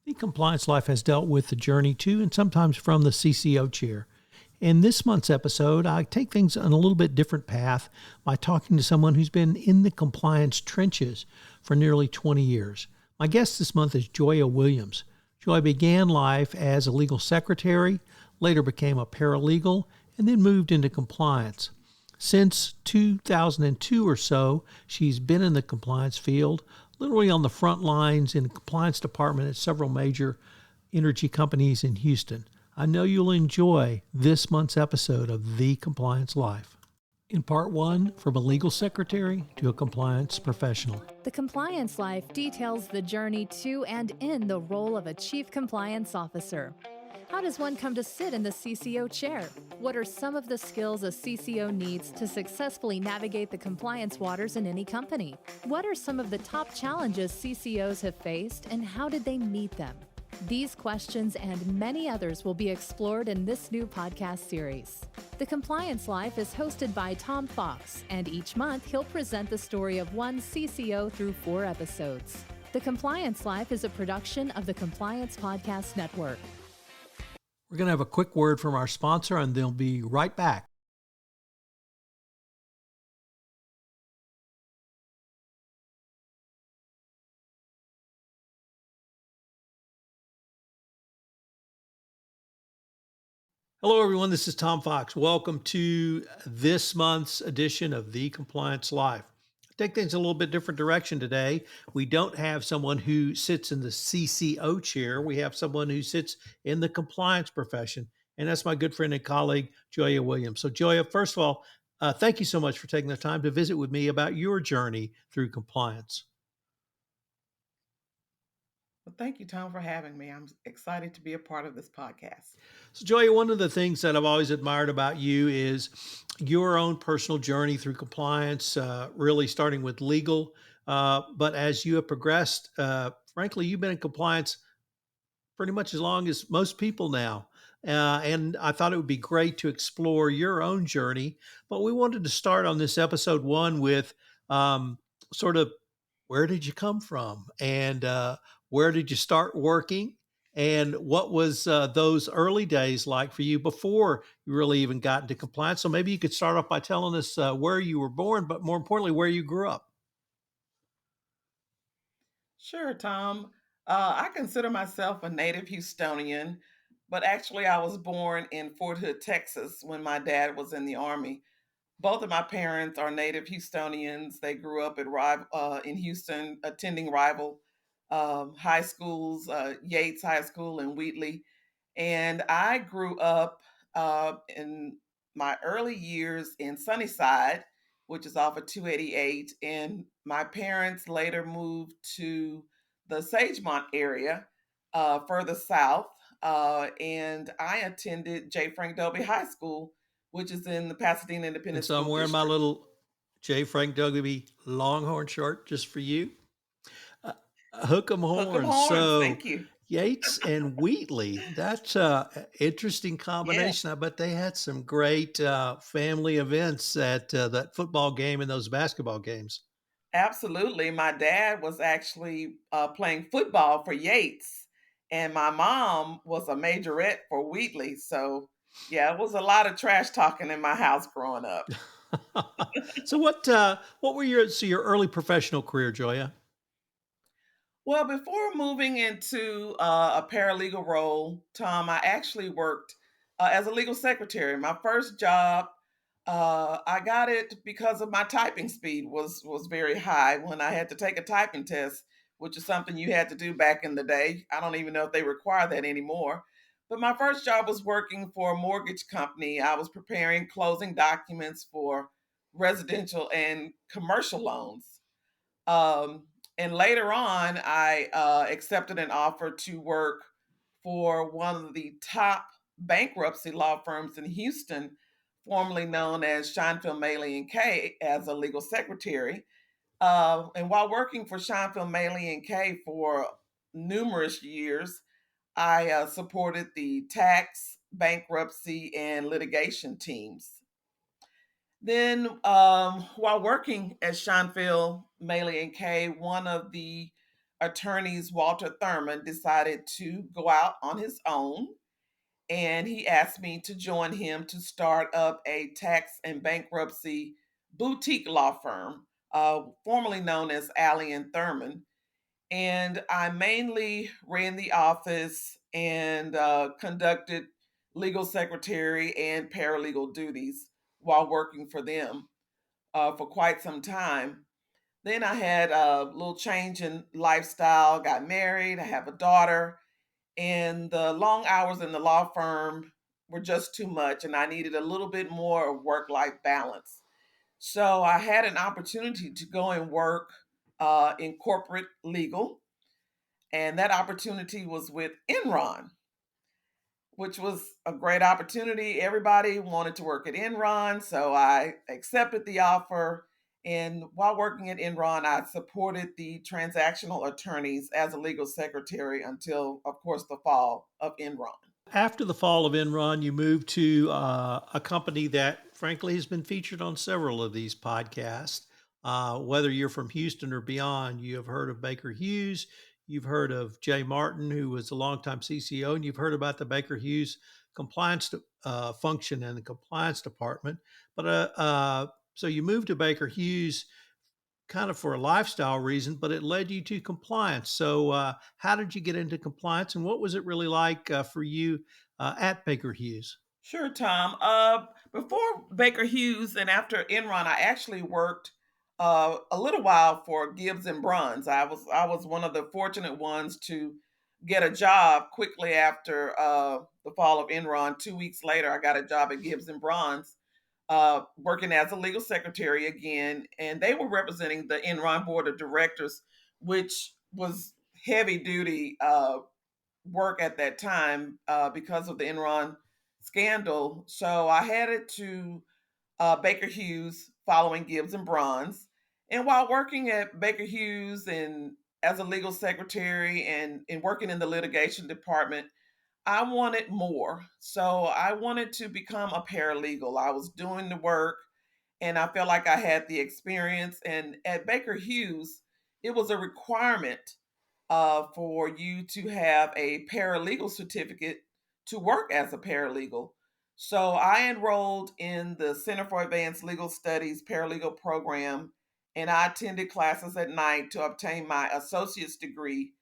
The Compliance Life has dealt with the journey to and sometimes from the CCO chair. In this month's episode, I take things on a little bit different path by talking to someone who's been in the compliance trenches for nearly 20 years. My guest this month is Joya Williams. Joya began life as a legal secretary, later became a paralegal, and then moved into compliance. Since 2002 or so, she's been in the compliance field, literally on the front lines in the compliance department at several major energy companies in Houston. I know you'll enjoy this month's episode of The Compliance Life. In part one, from a legal secretary to a compliance professional. The Compliance Life details the journey to and in the role of a Chief Compliance Officer. How does one come to sit in the CCO chair? What are some of the skills a CCO needs to successfully navigate the compliance waters in any company? What are some of the top challenges CCOs have faced, and how did they meet them? These questions and many others will be explored in this new podcast series. The Compliance Life is hosted by Tom Fox, and each month he'll present the story of one CCO through 4 episodes. The Compliance Life is a production of the Compliance Podcast Network. We're going to have a quick word from our sponsor, and they'll be right back. Hello, everyone. This is Tom Fox. Welcome to this month's edition of The Compliance Life. Take things a little bit different direction today. We don't have someone who sits in the CCO chair. We have someone who sits in the compliance profession, and that's my good friend and colleague, Joya Williams. So, Joya, first of all, thank you so much for taking the time to visit with me about your journey through compliance. Well, thank you, Tom, for having me. I'm excited to be a part of this podcast. So, Joya, one of the things that I've always admired about you is your own personal journey through compliance, really starting with legal. But as you have progressed, frankly, you've been in compliance pretty much as long as most people now. And I thought it would be great to explore your own journey. But we wanted to start on this episode one with sort of where did you come from, and where did you start working, and what was those early days like for you before you really even got into compliance? So maybe you could start off by telling us where you were born, but more importantly, where you grew up. Sure, Tom. I consider myself a native Houstonian, but actually, I was born in Fort Hood, Texas, when my dad was in the Army. Both of my parents are native Houstonians. They grew up in Houston, attending rival high schools, Yates High School and Wheatley. And I grew up in my early years in Sunnyside, which is off of 288. And my parents later moved to the Sagemont area, further south. And I attended J. Frank Dobie High School, which is in the Pasadena And Independent so I'm School wearing my District. little J. Frank Dugby Longhorn shirt just for you. Hook 'em Hook 'em horns. horns. So Thank you. Yates and Wheatley, that's a interesting Yes, combination. I bet they had some great family events at that football game and those basketball games. absolutely. My dad was actually playing football for Yates, and my mom was a majorette for Wheatley. So, yeah, it was a lot of trash talking in my house growing up. So what were your early professional career, Joya? Well, before moving into a paralegal role, Tom, I actually worked as a legal secretary. My first job, I got it because of my typing speed was very high when I had to take a typing test, which is something you had to do back in the day. I don't even know if they require that anymore. But my first job was working for a mortgage company. I was preparing closing documents for residential and commercial loans. Um, and later on, I accepted an offer to work for one of the top bankruptcy law firms in Houston, formerly known as Scheinfeld Maley and Kay, as a legal secretary. And while working for Scheinfeld Maley and Kay for numerous years, I supported the tax, bankruptcy, and litigation teams. Then, while working at Schonfield, Maley and Kay, one of the attorneys, Walter Thurman, decided to go out on his own, and he asked me to join him to start up a tax and bankruptcy boutique law firm, formerly known as Alley and Thurman. And I mainly ran the office and conducted legal secretary and paralegal duties while working for them for quite some time. Then I had a little change in lifestyle, got married, I have a daughter, and the long hours in the law firm were just too much, and I needed a little bit more work life balance. So I had an opportunity to go and work in corporate legal, and that opportunity was with Enron, which was a great opportunity. Everybody wanted to work at Enron, so I accepted the offer. And while working at Enron, I supported the transactional attorneys as a legal secretary until, of course, the fall of Enron. After the fall of Enron, you moved to a company that, frankly, has been featured on several of these podcasts. Whether you're from Houston or beyond, you have heard of Baker Hughes. You've heard of Jay Martin, who was a longtime CCO, and you've heard about the Baker Hughes compliance function and the compliance department. But so you moved to Baker Hughes kind of for a lifestyle reason, but it led you to compliance. So, how did you get into compliance, and what was it really like for you at Baker Hughes? Sure, Tom. Before Baker Hughes and after Enron, I actually worked a little while for Gibbs and Bruns. I was one of the fortunate ones to get a job quickly after the fall of Enron. 2 weeks later, I got a job at Gibbs and Bruns, working as a legal secretary again, and they were representing the Enron board of directors, which was heavy duty work at that time because of the Enron scandal. So I headed to Baker Hughes following Gibbs and Bruns. And while working at Baker Hughes and as a legal secretary and working in the litigation department, I wanted more. So I wanted to become a paralegal. I was doing the work and I felt like I had the experience. And at Baker Hughes, it was a requirement for you to have a paralegal certificate to work as a paralegal. So I enrolled in the Center for Advanced Legal Studies paralegal program, and I attended classes at night to obtain my associate's degree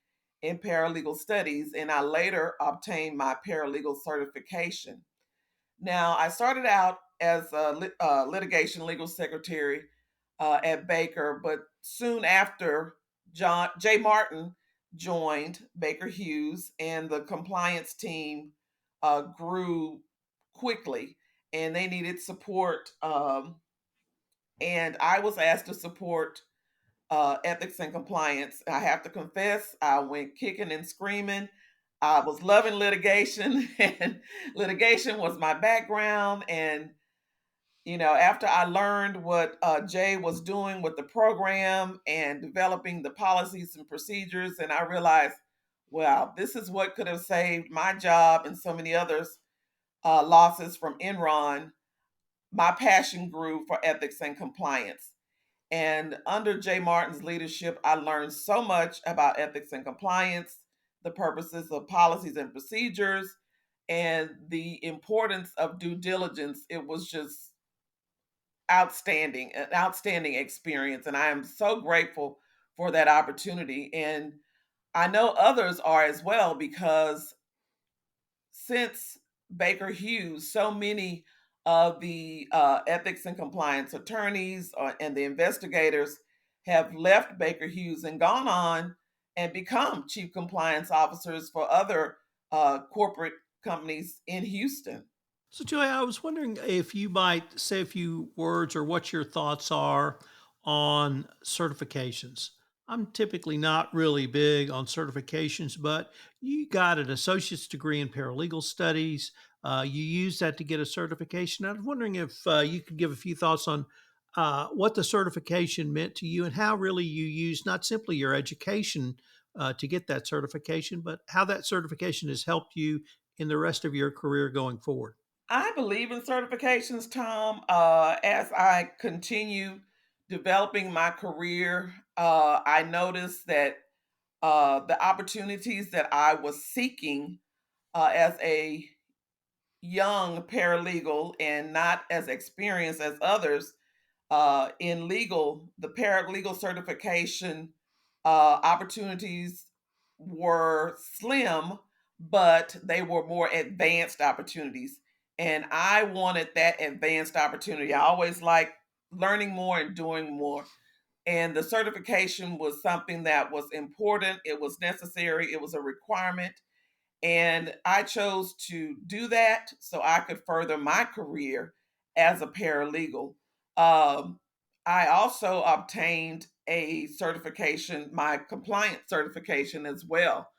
in paralegal studies, and I later obtained my paralegal certification. Now, I started out as a litigation legal secretary at Baker, but soon after, John J. Martin joined Baker Hughes, and the compliance team grew quickly, and they needed support. And I was asked to support ethics and compliance. I have to confess, I went kicking and screaming. I was loving litigation, and litigation was my background. And after I learned what Jay was doing with the program and developing the policies and procedures, and I realized, wow, this is what could have saved my job and so many others losses from Enron. My passion grew for ethics and compliance. And under Jay Martin's leadership, I learned so much about ethics and compliance, the purposes of policies and procedures, and the importance of due diligence. It was just outstanding, an outstanding experience. And I am so grateful for that opportunity. And I know others are as well, because since Baker Hughes, so many of the ethics and compliance attorneys and the investigators have left Baker Hughes and gone on and become chief compliance officers for other corporate companies in Houston. So, Joy, I was wondering if you might say a few words or what your thoughts are on certifications. I'm typically not really big on certifications, but you got an associate's degree in paralegal studies. You used that to get a certification. I was wondering if you could give a few thoughts on what the certification meant to you and how really you used not simply your education to get that certification, but how that certification has helped you in the rest of your career going forward. I believe in certifications, Tom. As I continue developing my career, I noticed that the opportunities that I was seeking as a young paralegal and not as experienced as others in legal, the paralegal certification opportunities were slim, but they were more advanced opportunities. And I wanted that advanced opportunity. I always like learning more and doing more. And the certification was something that was important, it was necessary, it was a requirement. And I chose to do that so I could further my career as a paralegal. Um, I also obtained a certification, my compliance certification as well,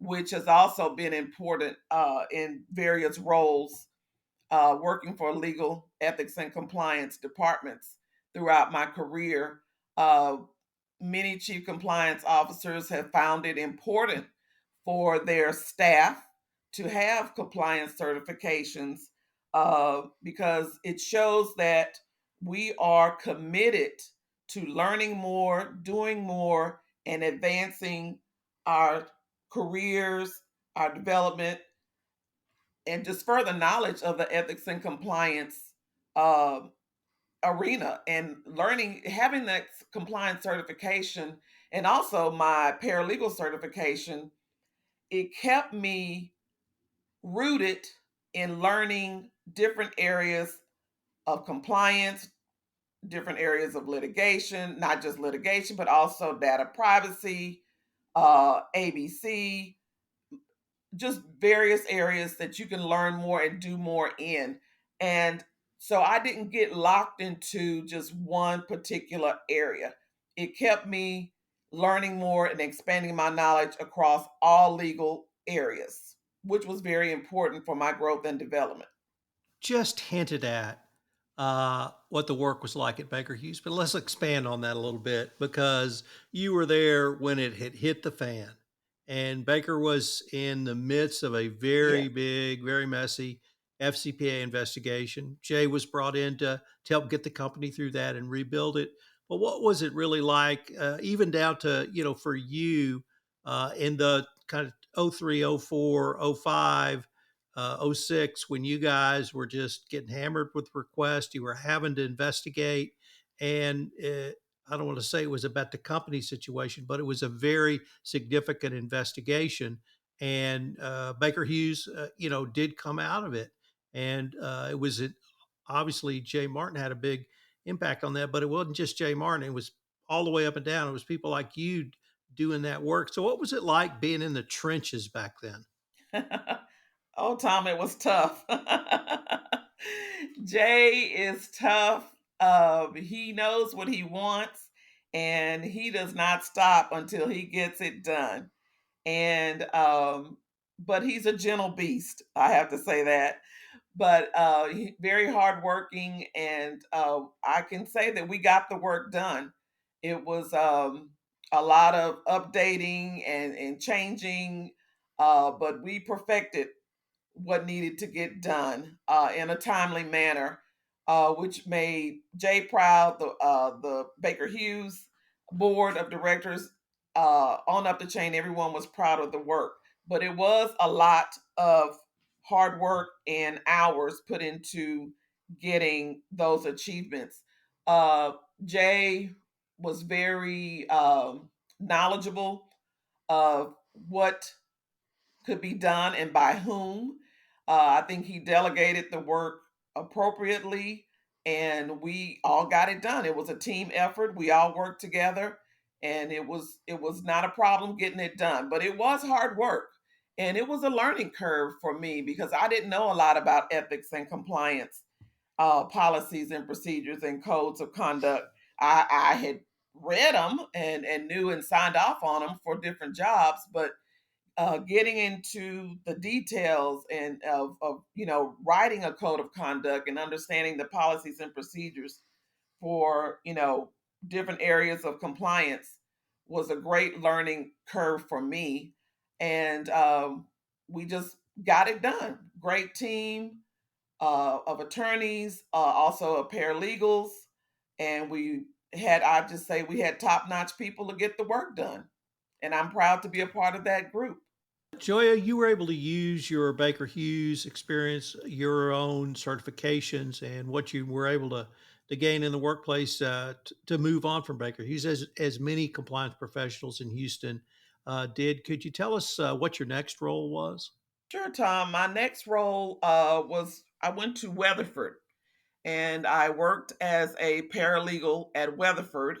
which has also been important in various roles working for legal ethics and compliance departments throughout my career. Uh, Many chief compliance officers have found it important for their staff to have compliance certifications because it shows that we are committed to learning more, doing more, and advancing our careers, our development, and just further knowledge of the ethics and compliance uh, arena and learning, having that compliance certification and also my paralegal certification, it kept me rooted in learning different areas of compliance, different areas of litigation, not just litigation, but also data privacy, ABC, just various areas that you can learn more and do more in. And so I didn't get locked into just one particular area. It kept me learning more and expanding my knowledge across all legal areas, which was very important for my growth and development. Just hinted at what the work was like at Baker Hughes, but let's expand on that a little bit because you were there when it had hit the fan. And Baker was in the midst of a Yeah. very big, very messy FCPA investigation. Jay was brought in to help get the company through that and rebuild it. But what was it really like, even down to, for you in the kind of '03, '04, '05? '06 when you guys were just getting hammered with requests. You were having to investigate. And I don't want to say it was about the company situation, but it was a very significant investigation. And Baker Hughes, did come out of it. And obviously Jay Martin had a big impact on that, but it wasn't just Jay Martin. It was all the way up and down. It was people like you doing that work. So what was it like being in the trenches back then? Oh, Tom, it was tough. Jay is tough. He knows what he wants, and he does not stop until he gets it done. And but he's a gentle beast. I have to say that. But very hardworking, and I can say that we got the work done. It was a lot of updating and changing, but we perfected what needed to get done in a timely manner, which made Jay proud. The Baker Hughes board of directors, on up the chain, everyone was proud of the work. But it was a lot of hard work and hours put into getting those achievements. Uh, Jay was very knowledgeable of what could be done and by whom. I think he delegated the work appropriately, and we all got it done. It was a team effort. We all worked together, and it was not a problem getting it done. But it was hard work, and it was a learning curve for me because I didn't know a lot about ethics and compliance policies and procedures and codes of conduct. I had read them and knew and signed off on them for different jobs, but getting into the details and of writing a code of conduct and understanding the policies and procedures for different areas of compliance was a great learning curve for me. And we just got it done. Great team of attorneys, also of paralegals, and we had, I just say, we had top notch people to get the work done. and I'm proud to be a part of that group. Joya, you were able to use your Baker Hughes experience, your own certifications, and what you were able to gain in the workplace to move on from Baker Hughes, as many compliance professionals in Houston did. Could you tell us what your next role was? Sure, Tom. My next role was I went to Weatherford, and I worked as a paralegal at Weatherford,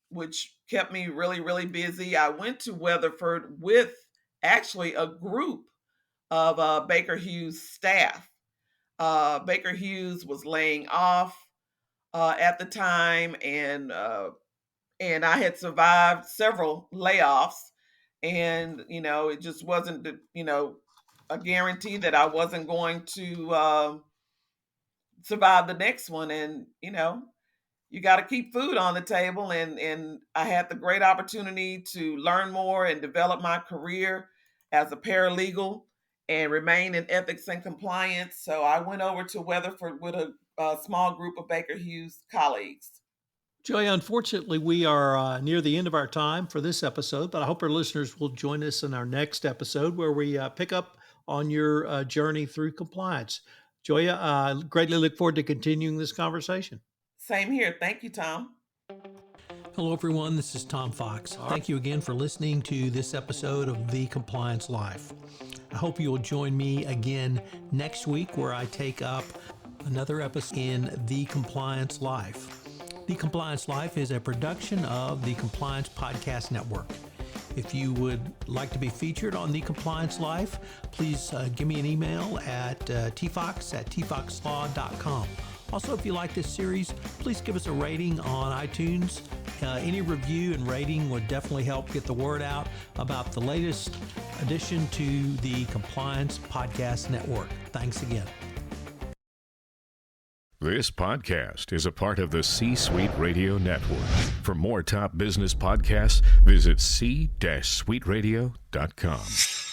which kept me really, really busy. I went to Weatherford with actually a group of Baker Hughes staff. Baker Hughes was laying off at the time, and I had survived several layoffs, and it just wasn't a guarantee that I wasn't going to survive the next one, and you got to keep food on the table, and I had the great opportunity to learn more and develop my career as a paralegal and remain in ethics and compliance. So I went over to Weatherford with a small group of Baker Hughes colleagues. Joy, unfortunately, we are near the end of our time for this episode, but I hope our listeners will join us in our next episode where we pick up on your journey through compliance. Joya, I greatly look forward to continuing this conversation. Same here. Thank you, Tom. Hello, everyone. This is Tom Fox. Thank you again for listening to this episode of The Compliance Life. I hope you will join me again next week where I take up another episode in The Compliance Life. The Compliance Life is a production of the Compliance Podcast Network. If you would like to be featured on The Compliance Life, please give me an email at tfox@tfoxlaw.com. Also, if you like this series, please give us a rating on iTunes. Any review and rating would definitely help get the word out about the latest addition to the Compliance Podcast Network. Thanks again. This podcast is a part of the C-Suite Radio Network. For more top business podcasts, visit c-suiteradio.com.